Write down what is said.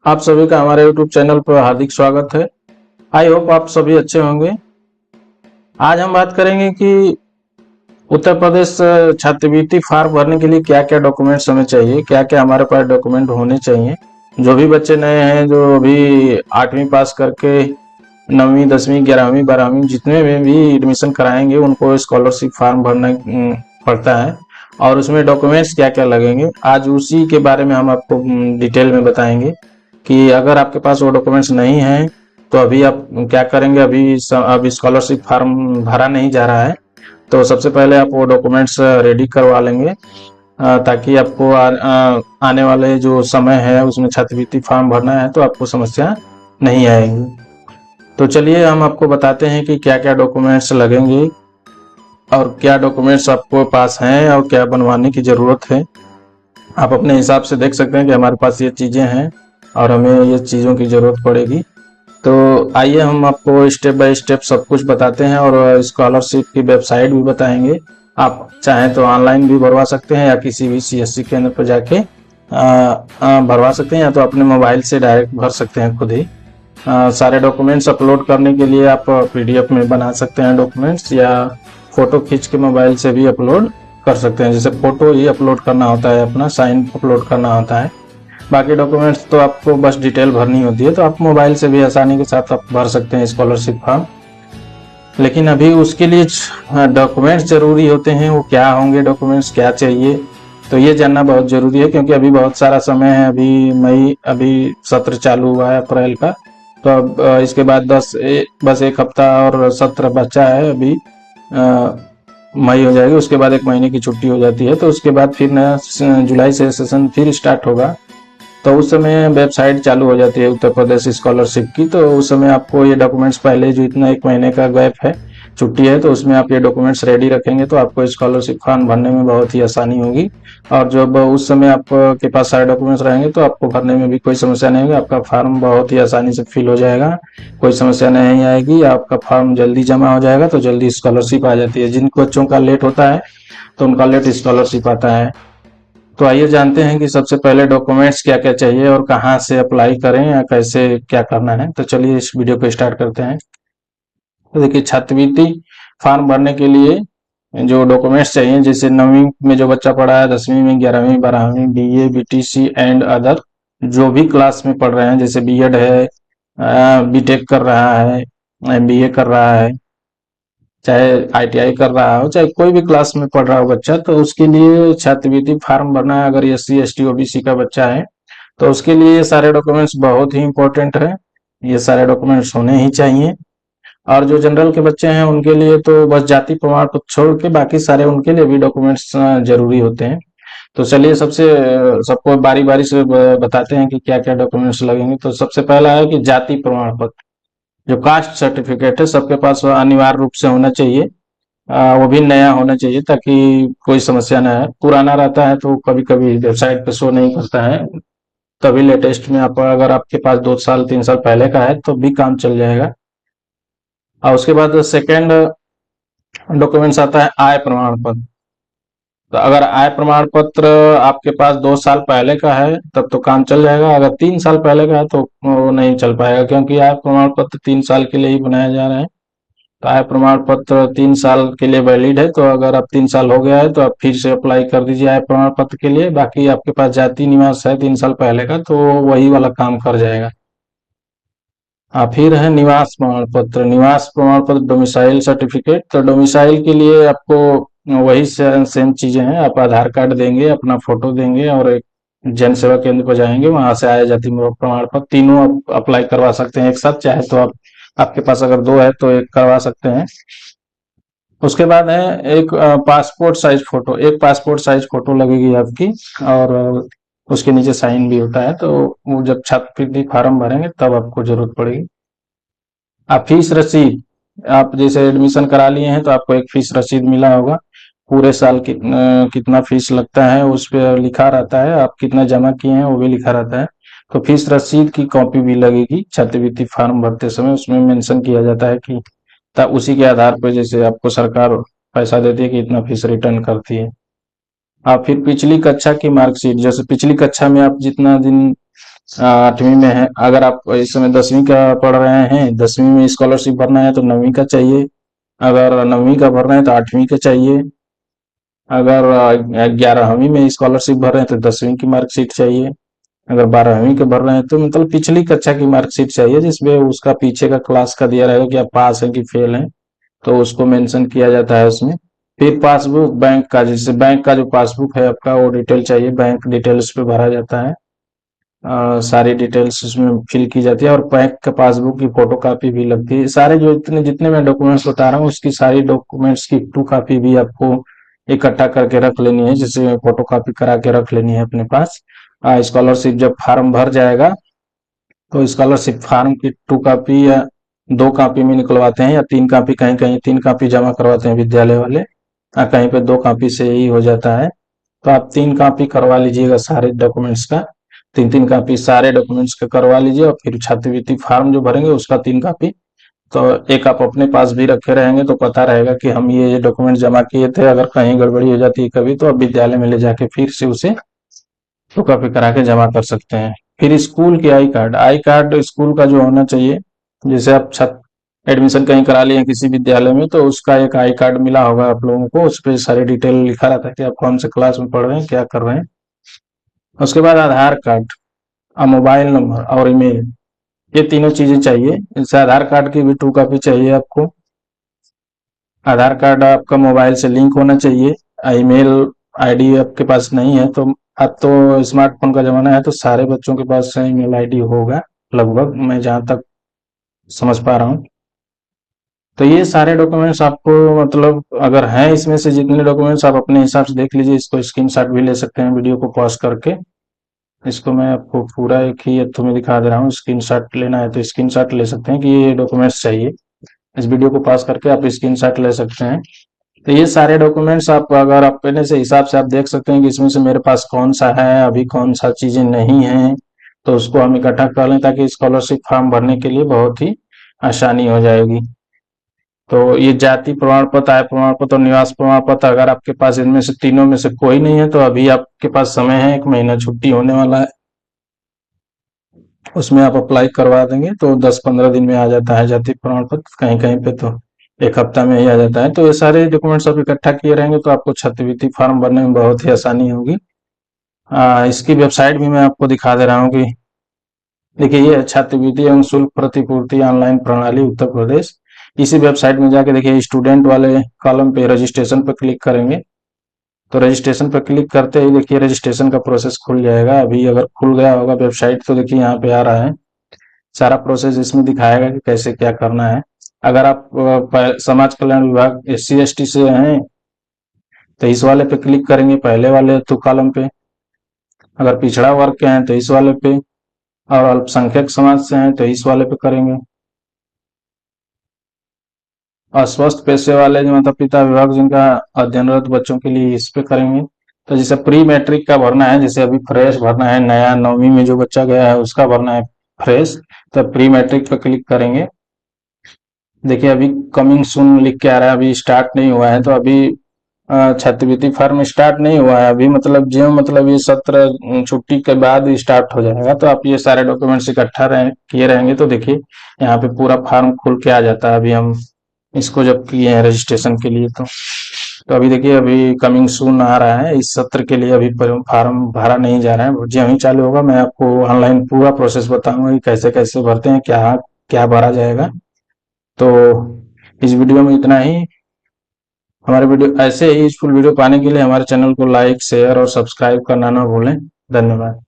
आप सभी का हमारे YouTube चैनल पर हार्दिक स्वागत है। आई होप आप सभी अच्छे होंगे। आज हम बात करेंगे कि उत्तर प्रदेश छात्रवृत्ति फॉर्म भरने के लिए क्या क्या डॉक्यूमेंट्स हमें चाहिए, क्या क्या हमारे पास डॉक्यूमेंट होने चाहिए। जो भी बच्चे नए हैं, जो अभी 8वीं पास करके 9वीं 10वीं 11वीं 12वीं जितने में भी एडमिशन कराएंगे उनको स्कॉलरशिप फॉर्म भरना पड़ता है और उसमें डॉक्यूमेंट्स क्या क्या लगेंगे, आज उसी के बारे में हम आपको डिटेल में बताएंगे कि अगर आपके पास वो डॉक्यूमेंट्स नहीं हैं तो अभी आप क्या करेंगे। अभी स्कॉलरशिप फॉर्म भरा नहीं जा रहा है तो सबसे पहले आप वो डॉक्यूमेंट्स रेडी करवा लेंगे ताकि आपको आने वाले जो समय है उसमें छात्रवृत्ति फॉर्म भरना है तो आपको समस्या नहीं आएगी। तो चलिए हम आपको बताते हैं कि क्या क्या डॉक्यूमेंट्स लगेंगे और क्या डॉक्यूमेंट्स आपको पास हैं और क्या बनवाने की ज़रूरत है। आप अपने हिसाब से देख सकते हैं कि हमारे पास ये चीज़ें हैं और हमें ये चीज़ों की ज़रूरत पड़ेगी। तो आइए हम आपको स्टेप बाय स्टेप सब कुछ बताते हैं और स्कॉलरशिप की वेबसाइट भी बताएंगे। आप चाहें तो ऑनलाइन भी भरवा सकते हैं या किसी भी CSC केंद्र पर जाके भरवा सकते हैं या तो अपने मोबाइल से डायरेक्ट भर सकते हैं खुद ही। सारे डॉक्यूमेंट्स अपलोड करने के लिए आप PDF में बना सकते हैं डॉक्यूमेंट्स, या फोटो खींच के मोबाइल से भी अपलोड कर सकते हैं। जैसे फोटो ही अपलोड करना होता है, अपना साइन अपलोड करना होता है, बाकी डॉक्यूमेंट्स तो आपको बस डिटेल भरनी होती है। तो आप मोबाइल से भी आसानी के साथ आप भर सकते हैं स्कॉलरशिप फॉर्म। लेकिन अभी उसके लिए डॉक्यूमेंट्स जरूरी होते हैं, वो क्या होंगे, डॉक्यूमेंट्स क्या चाहिए, तो ये जानना बहुत जरूरी है क्योंकि अभी बहुत सारा समय है। अभी सत्र चालू हुआ है अप्रैल का, तो अब इसके बाद बस एक हफ्ता और सत्र बचा है। अभी मई हो जाएगी, उसके बाद 1 महीने की छुट्टी हो जाती है, तो उसके बाद फिर नया जुलाई से सेशन फिर स्टार्ट होगा। तो उस समय वेबसाइट चालू हो जाती है उत्तर प्रदेश स्कॉलरशिप की। तो उस समय आपको ये डॉक्यूमेंट्स पहले जो इतना 1 महीने का गैप है, छुट्टी है, तो उसमें आप ये डॉक्यूमेंट्स रेडी रखेंगे तो आपको स्कॉलरशिप फॉर्म भरने में बहुत ही आसानी होगी। और जब उस समय आपके पास सारे डॉक्यूमेंट्स रहेंगे तो आपको भरने में भी कोई समस्या नहीं होगी, आपका फॉर्म बहुत ही आसानी से फिल हो जाएगा, कोई समस्या नहीं आएगी, आपका फॉर्म जल्दी जमा हो जाएगा तो जल्दी स्कॉलरशिप आ जाती है। जिन बच्चों का लेट होता है तो उनका लेट स्कॉलरशिप आता है। तो आइए जानते हैं कि सबसे पहले डॉक्यूमेंट्स क्या क्या चाहिए और कहाँ से अप्लाई करें या कैसे क्या करना है। तो चलिए इस वीडियो को स्टार्ट करते हैं। तो देखिए, छात्रवृत्ति फॉर्म भरने के लिए जो डॉक्यूमेंट्स चाहिए, जैसे 9वीं में जो बच्चा पढ़ा है, 10वीं में, 11वीं 12वीं, BA BTC एंड अदर जो भी क्लास में पढ़ रहे हैं, जैसे B.Ed है, B.Tech कर रहा है, MBA कर रहा है, चाहे ITI कर रहा हो, चाहे कोई भी क्लास में पढ़ रहा हो बच्चा, तो उसके लिए छात्रवृत्ति फॉर्म भरना है। अगर SC ST OBC का बच्चा है तो उसके लिए ये सारे डॉक्यूमेंट्स बहुत ही इंपॉर्टेंट है, ये सारे डॉक्यूमेंट्स होने ही चाहिए। और जो जनरल के बच्चे हैं उनके लिए तो बस जाति प्रमाण पत्र छोड़ के बाकी सारे उनके लिए भी डॉक्यूमेंट्स जरूरी होते हैं। तो चलिए सबको बारी बारी से बताते हैं कि क्या क्या डॉक्यूमेंट्स लगेंगे। तो सबसे पहला है कि जाति प्रमाण पत्र, जो कास्ट सर्टिफिकेट है, सबके पास अनिवार्य रूप से होना चाहिए। वो भी नया होना चाहिए ताकि कोई समस्या ना है। पुराना रहता है तो कभी कभी वेबसाइट पे शो नहीं करता है, तभी लेटेस्ट में आप अगर आपके पास 2 साल 3 साल पहले का है तो भी काम चल जाएगा। और उसके बाद सेकेंड डॉक्यूमेंट्स आता है आय प्रमाण पत्र। तो अगर आय प्रमाण पत्र आपके पास 2 साल पहले का है तब तो काम चल जाएगा, अगर 3 साल पहले का है तो वो नहीं चल पाएगा क्योंकि आय प्रमाण पत्र 3 साल के लिए ही बनाया जा रहा है। तो आय प्रमाण पत्र 3 साल के लिए वैलिड है, तो अगर अब 3 साल हो गया है तो आप फिर से अप्लाई कर दीजिए आय प्रमाण पत्र के लिए। बाकी आपके पास जाति निवास है 3 साल पहले का तो वही वाला काम कर जाएगा। फिर है निवास प्रमाण पत्र। निवास प्रमाण पत्र डोमिसाइल सर्टिफिकेट, तो डोमिसाइल के लिए आपको वही सेम चीजें हैं, आप आधार कार्ड देंगे, अपना फोटो देंगे और एक जन सेवा केंद्र पर जाएंगे, वहां से आय जाति प्रमाण पत्र तीनों आप अप्लाई करवा सकते हैं एक साथ, चाहे तो आप आपके पास अगर 2 है तो एक करवा सकते हैं। उसके बाद है एक पासपोर्ट साइज फोटो, एक पासपोर्ट साइज फोटो लगेगी आपकी और उसके नीचे साइन भी होता है। तो वो जब छात्रवृत्ति फॉर्म भरेंगे तब आपको जरूरत पड़ेगी। आप फीस रसीद, आप जैसे एडमिशन करा लिए हैं तो आपको एक फीस रसीद मिला होगा, पूरे साल कितना फीस लगता है उस पर लिखा रहता है, आप कितना जमा किए हैं वो भी लिखा रहता है। तो फीस रसीद की कॉपी भी लगेगी छात्रवृत्ति फॉर्म भरते समय, उसमें मेंशन किया जाता है कि तब उसी के आधार पर जैसे आपको सरकार पैसा देती है कि इतना फीस रिटर्न करती है। आप फिर पिछली कक्षा की मार्कशीट, जैसे पिछली कक्षा में आप जितना दिन 8वीं में है, अगर आप इस समय 10वीं का पढ़ रहे हैं, 10वीं में स्कॉलरशिप भरना है तो 9वीं का चाहिए। अगर 9वीं का भरना है तो 8वीं का चाहिए। अगर 11वीं में स्कॉलरशिप भर रहे हैं तो 10वीं की मार्कशीट चाहिए। अगर 12वीं के भर रहे हैं तो मतलब पिछली कक्षा की मार्कशीट चाहिए, जिसमें उसका पीछे का क्लास का दिया रहेगा कि आप पास हैं कि फेल हैं, तो उसको मेंशन किया जाता है उसमें। फिर पासबुक बैंक का, जैसे बैंक का जो पासबुक है आपका, वो डिटेल चाहिए, बैंक डिटेल्स पे भरा जाता है। सारी डिटेल्स उसमें फिल की जाती है, और बैंक का पासबुक की फोटो कापी भी लगती है। सारे जो इतने जितने मैं डॉक्यूमेंट्स बता रहा हूँ, उसकी सारी डॉक्यूमेंट्स की टू कॉपी भी आपको इकट्ठा करके रख लेनी है, जिसे फोटो कॉपी करा के रख लेनी है अपने पास। स्कॉलरशिप जब फार्म भर जाएगा तो स्कॉलरशिप फार्म की टू कॉपी या 2 कॉपी में निकलवाते हैं, या 3 कॉपी, कहीं कहीं 3 कॉपी जमा करवाते हैं विद्यालय वाले, कहीं पे 2 कॉपी से ही हो जाता है। तो आप 3 कॉपी करवा लीजिएगा सारे डॉक्यूमेंट्स का, 3 3 कॉपी सारे डॉक्यूमेंट्स का करवा लीजिए, और फिर छात्रवृत्ति फार्म जो भरेंगे उसका 3 कॉपी। तो एक आप अपने पास भी रखे रहेंगे तो पता रहेगा कि हम ये डॉक्यूमेंट जमा किए थे, अगर कहीं गड़बड़ी हो जाती है कभी, तो आप विद्यालय में ले जाके फिर से उसे 2 कॉपी करा के जमा कर सकते हैं। फिर स्कूल के I card, I card school का जो होना चाहिए, जैसे आप छात्र एडमिशन कहीं करा लिए किसी विद्यालय में, तो उसका एक आई कार्ड मिला होगा आप लोगों को, उस पर सारी डिटेल लिखा रहता है कि आप कौन से क्लास में पढ़ रहे हैं, क्या कर रहे हैं। उसके बाद आधार कार्ड और मोबाइल नंबर और ईमेल, ये तीनों चीजें चाहिए। जैसे आधार कार्ड की भी 2 कॉपी चाहिए आपको। आधार कार्ड आपका मोबाइल से लिंक होना चाहिए। ईमेल आईडी आपके पास नहीं है तो, अब तो स्मार्टफोन का जमाना है तो सारे बच्चों के पास ईमेल आईडी होगा लगभग, मैं जहां तक समझ पा रहा हूँ। तो ये सारे डॉक्यूमेंट्स आपको, मतलब अगर हैं इसमें से जितने डॉक्यूमेंट्स, आप अपने हिसाब से देख लीजिए। इसको स्क्रीनशॉट भी ले सकते हैं वीडियो को पॉज करके। इसको मैं आपको पूरा एक ही तुम्हें दिखा दे रहा हूँ, स्क्रीनशॉट लेना है तो स्क्रीनशॉट ले सकते हैं कि ये डॉक्यूमेंट्स चाहिए। इस वीडियो को पॉज करके आप स्क्रीनशॉट ले सकते हैं। तो ये सारे डॉक्यूमेंट्स आप अगर अपने से हिसाब से आप देख सकते हैं कि इसमें से मेरे पास कौन सा है, अभी कौन सा चीजें नहीं है, तो उसको हम इकट्ठा कर लें ताकि स्कॉलरशिप फॉर्म भरने के लिए बहुत ही आसानी हो जाएगी। तो ये जाति प्रमाण पत्र, आय प्रमाण पत्र और निवास प्रमाण पत्र, अगर आपके पास इनमें से तीनों में से कोई नहीं है तो अभी आपके पास समय है, 1 महीना छुट्टी होने वाला है, उसमें आप अप्लाई करवा देंगे तो 10 15 दिन में आ जाता है जाति प्रमाण पत्र, कहीं कहीं पे तो 1 हफ्ता में ही आ जाता है। तो ये सारे डॉक्यूमेंट्स आप इकट्ठा किए रहेंगे तो आपको छात्रवृत्ति फॉर्म भरने में बहुत ही आसानी होगी। इसकी वेबसाइट भी मैं आपको दिखा दे रहा हूँ कि देखिए, ये छात्रवृत्ति एवं शुल्क प्रतिपूर्ति ऑनलाइन प्रणाली उत्तर प्रदेश। इसी वेबसाइट में जाके देखिए, स्टूडेंट वाले कॉलम पे रजिस्ट्रेशन पर क्लिक करेंगे तो रजिस्ट्रेशन पर क्लिक करते ही देखिए रजिस्ट्रेशन का प्रोसेस खुल जाएगा। अभी अगर खुल गया होगा वेबसाइट तो देखिए यहाँ पे आ रहा है, सारा प्रोसेस इसमें दिखाएगा कि कैसे क्या करना है। अगर आप समाज कल्याण विभाग SC ST से हैं तो इस वाले पे क्लिक करेंगे, पहले वाले तो कॉलम पे। अगर पिछड़ा वर्ग के हैं तो इस वाले पे, और अल्पसंख्यक समाज से हैं तो इस वाले पे करेंगे। अस्वस्थ पेशे वाले जो माता पिता विभाग जिनका अध्ययनरत बच्चों के लिए, इस पे करेंगे। तो जैसे प्री मैट्रिक का भरना है, जैसे अभी फ्रेश भरना है, नया 9वीं में जो बच्चा गया है उसका भरना है फ्रेश, तो प्री मैट्रिक पे क्लिक करेंगे। देखिए अभी कमिंग सून लिख के आ रहा है, अभी स्टार्ट नहीं हुआ है, तो अभी छात्रवृत्ति फॉर्म स्टार्ट नहीं हुआ है अभी, मतलब जो मतलब ये सत्र छुट्टी के बाद स्टार्ट हो जाएगा। तो आप ये सारे डॉक्यूमेंट्स इकट्ठा किए रहेंगे तो देखिए यहाँ पे पूरा फॉर्म खुल के आ जाता है। अभी हम इसको जब किए हैं रजिस्ट्रेशन के लिए तो अभी देखिए अभी कमिंग सून आ रहा है, इस सत्र के लिए अभी फॉर्म भरा नहीं जा रहा है, जो ही चालू होगा मैं आपको ऑनलाइन पूरा प्रोसेस बताऊंगा कि कैसे कैसे भरते हैं, क्या क्या भरा जाएगा। तो इस वीडियो में इतना ही। हमारे वीडियो ऐसे ही यूजफुल वीडियो पाने के लिए हमारे चैनल को लाइक शेयर और सब्सक्राइब करना ना भूलें। धन्यवाद।